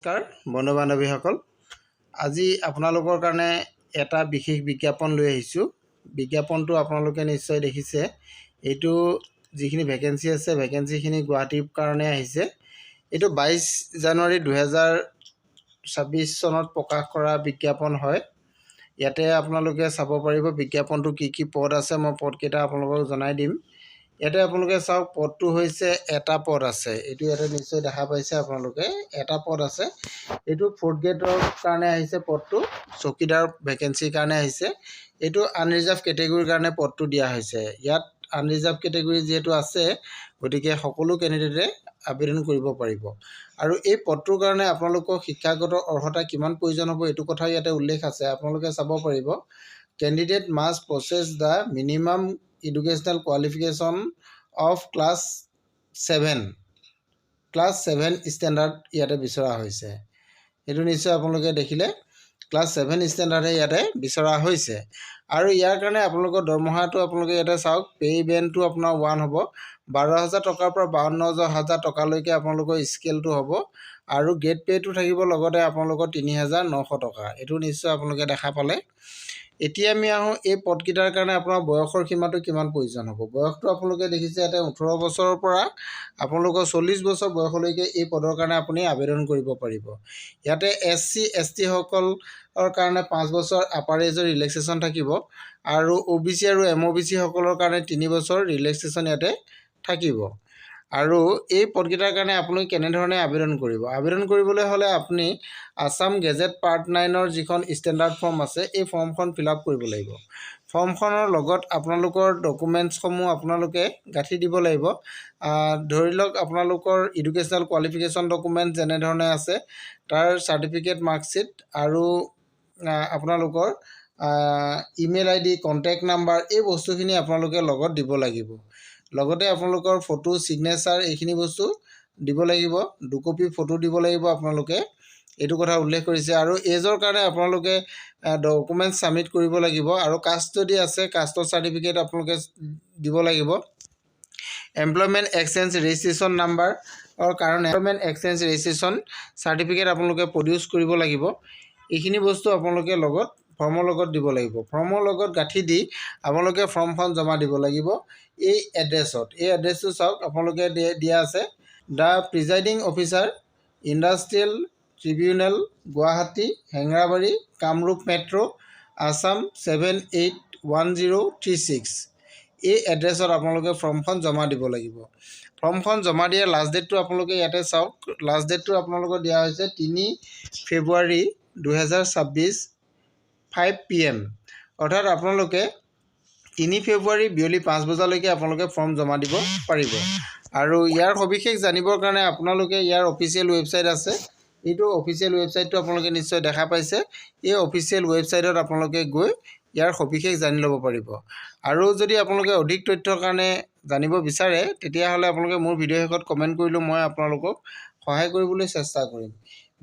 নমস্কাৰ বন্ধু বান্ধৱীসকল, আজি আপোনালোকৰ কাৰণে এটা বিশেষ বিজ্ঞাপন লৈ আহিছোঁ। বিজ্ঞাপনটো আপোনালোকে নিশ্চয় দেখিছে। এইটো যিখিনি ভেকেঞ্চি আছে, ভেকেঞ্চিখিনি গুৱাহাটীৰ কাৰণে আহিছে। এইটো 22 জানুৱাৰী 2026 চনত প্ৰকাশ কৰা বিজ্ঞাপন হয়। ইয়াতে আপোনালোকে চাব পাৰিব বিজ্ঞাপনটো কি কি পদ আছে। মই পদকেইটা আপোনালোকক জনাই দিম। ইয়াতে আপোনালোকে চাওক, পদটো হৈছে এটা পদ আছে। এইটো ইয়াতে নিশ্চয় দেখা পাইছে আপোনালোকে, এটা পদ আছে। এইটো 4th গ্ৰেডৰ কাৰণে আহিছে পদটো, চকীদাৰ ভেকেঞ্চিৰ কাৰণে আহিছে। এইটো আনৰিজাৰ্ভ কেটেগৰীৰ কাৰণে পদটো দিয়া হৈছে। ইয়াত আনৰিজাৰ্ভ কেটেগৰী যিহেতু আছে, গতিকে সকলো কেণ্ডিডেটে আবেদন কৰিব পাৰিব। আৰু এই পদটোৰ কাৰণে আপোনালোকৰ শিক্ষাগত অৰ্হতা কিমান প্ৰয়োজন হ'ব এইটো কথা ইয়াতে উল্লেখ আছে। আপোনালোকে চাব পাৰিব, candidate must possess the minimum educational qualification of class 7 standard ইয়াতে বিচৰা হৈছে। এইটো নিশ্চয় আপোনালোকে দেখিলে, ক্লাছ 7 ষ্টেণ্ডাৰ্ডহে ইয়াতে বিচৰা হৈছে। আৰু ইয়াৰ কাৰণে আপোনালোকৰ দৰমহাটো আপোনালোকে ইয়াতে চাওক, পে' বেণ্ডটো আপোনাৰ 1 হ'ব। 12,000 টকাৰ পৰা 52,000 টকালৈকে আপোনালোকৰ স্কেলটো হ'ব। আৰু গেট পে'টো থাকিব লগতে আপোনালোকৰ 3,900 টকা। এইটো নিশ্চয় আপোনালোকে দেখা পালে। এতিয়া আমি আহোঁ এই পদকেইটাৰ কাৰণে আপোনাৰ বয়সৰ সীমাটো কিমান প্ৰয়োজন হ'ব। বয়সটো আপোনালোকে দেখিছে ইয়াতে 18 বছৰৰ পৰা আপোনালোকৰ 40 বছৰ বয়সলৈকে এই পদৰ কাৰণে আপুনি আবেদন কৰিব পাৰিব। ইয়াতে SC ST সকলৰ কাৰণে 5 বছৰ আপাৰ এজৰ ৰিলেক্সেশ্যন থাকিব। আৰু OBC আৰু MOBC সকলৰ কাৰণে 3 বছৰ ৰিলেক্সেশ্যন ইয়াতে থাকিব। আৰু এই পদকেইটাৰ কাৰণে আপুনি কেনেধৰণে আবেদন কৰিব। আবেদন কৰিবলৈ হ'লে আপুনি আছাম গেজেট পাৰ্ট 9ৰ যিখন ষ্টেণ্ডাৰ্ড ফৰ্ম আছে, এই ফৰ্মখন ফিল-আপ কৰিব লাগিব। ফৰ্মখনৰ লগত আপোনালোকৰ ডকুমেণ্টছসমূহ আপোনালোকে গাঁঠি দিব লাগিব। ধৰি লওক আপোনালোকৰ এডুকেশ্যনেল কোৱালিফিকেশ্যন ডকুমেণ্ট যেনেধৰণে আছে, তাৰ চাৰ্টিফিকেট, মাৰ্কশ্বিট আৰু আপোনালোকৰ ইমেইল ID, কণ্টেক্ট নাম্বাৰ, এই বস্তুখিনি আপোনালোকে লগত দিব লাগিব। লগতে আপোনালোকৰ ফটো, ছিগনেচাৰ এইখিনি বস্তু দিব লাগিব। 2 কপি ফটো দিব লাগিব আপোনালোকে, এইটো কথা উল্লেখ কৰিছে। আৰু এজৰ কাৰণে আপোনালোকে ডকুমেণ্টছ ছাবমিট কৰিব লাগিব। আৰু কাষ্ট যদি আছে, কাষ্টৰ চাৰ্টিফিকেট আপোনালোকে দিব লাগিব। এমপ্লয়মেণ্ট এক্সচেঞ্জ ৰেজিষ্ট্ৰেশ্যন নাম্বাৰৰ কাৰণে এমপ্লয়মেণ্ট এক্সচেঞ্জ ৰেজিষ্ট্ৰেশ্যন চাৰ্টিফিকেট আপোনালোকে প্ৰডিউচ কৰিব লাগিব। এইখিনি বস্তু আপোনালোকে লগত ফৰ্মৰ লগত দিব লাগিব। ফৰ্মৰ লগত গাঁঠি দি আপোনালোকে ফৰ্মখন জমা দিব লাগিব এই এড্ৰেছত। এই এড্ৰেছটো চাওক, আপোনালোকে দিয়া আছে, the presiding officer, industrial tribunal, Guwahati, Hengrabari, Kamrup metro', Assam 781036। এই এড্ৰেছত আপোনালোকে ফৰ্মখন জমা দিব লাগিব। ফৰ্মখন জমা দিয়াৰ লাষ্ট ডেটটো আপোনালোকে ইয়াতে চাওক, লাষ্ট ডেটটো আপোনালোকৰ দিয়া হৈছে 3 ফেব্ৰুৱাৰী 2026 5 PM। অৰ্থাৎ আপোনালোকে 3 ফেব্ৰুৱাৰী বিয়লি 5 বজালৈকে আপোনালোকে ফৰ্ম জমা দিব পাৰিব। আৰু ইয়াৰ সবিশেষ জানিবৰ কাৰণে আপোনালোকে ইয়াৰ অফিচিয়েল ৱেবছাইট আছে। এইটো অফিচিয়েল ৱেবছাইটটো আপোনালোকে নিশ্চয় দেখা পাইছে। এই অফিচিয়েল ৱেবছাইটত আপোনালোকে গৈ ইয়াৰ সবিশেষ জানি ল'ব পাৰিব। আৰু যদি আপোনালোকে অধিক তথ্যৰ কাৰণে জানিব বিচাৰে, তেতিয়াহ'লে আপোনালোকে মোৰ ভিডিঅ' শেষত কমেণ্ট কৰিলেও মই আপোনালোকক সহায় কৰিবলৈ চেষ্টা কৰিম।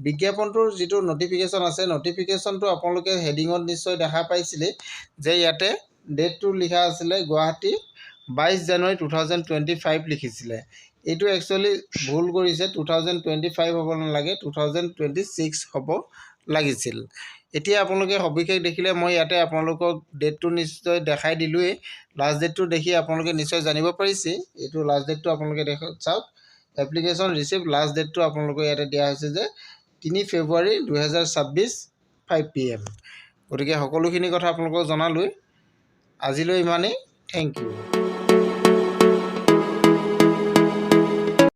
বিজ্ঞাপনটোৰ যিটো নটিফিকেশ্যন আছে, নটিফিকেশ্যনটো আপোনালোকে হেডিঙত নিশ্চয় দেখা পাইছিলে যে ইয়াতে ডেটটো লিখা আছিলে গুৱাহাটী 22 জানুৱাৰী 2025 লিখিছিলে। এইটো একচুৱেলি ভুল কৰিছে, 2025 হ'ব নালাগে, 2026 হ'ব লাগিছিল। এতিয়া আপোনালোকে সবিশেষ দেখিলে, মই ইয়াতে আপোনালোকক ডেটটো নিশ্চয় দেখাই দিলোঁৱেই। লাষ্ট ডেটটো দেখি আপোনালোকে নিশ্চয় জানিব পাৰিছে। এইটো লাষ্ট ডেটটো আপোনালোকে চাওক, এপ্লিকেশ্যন ৰিচিভ লাষ্ট ডেটটো আপোনালোকৰ ইয়াতে দিয়া হৈছে যে 3 ফেব্ৰুৱাৰী 2026 5 PM। গতিকে সকলোখিনি কথা আপোনালোকক জনালোঁৱেই। আজিলৈ ইমানেই। Thank U.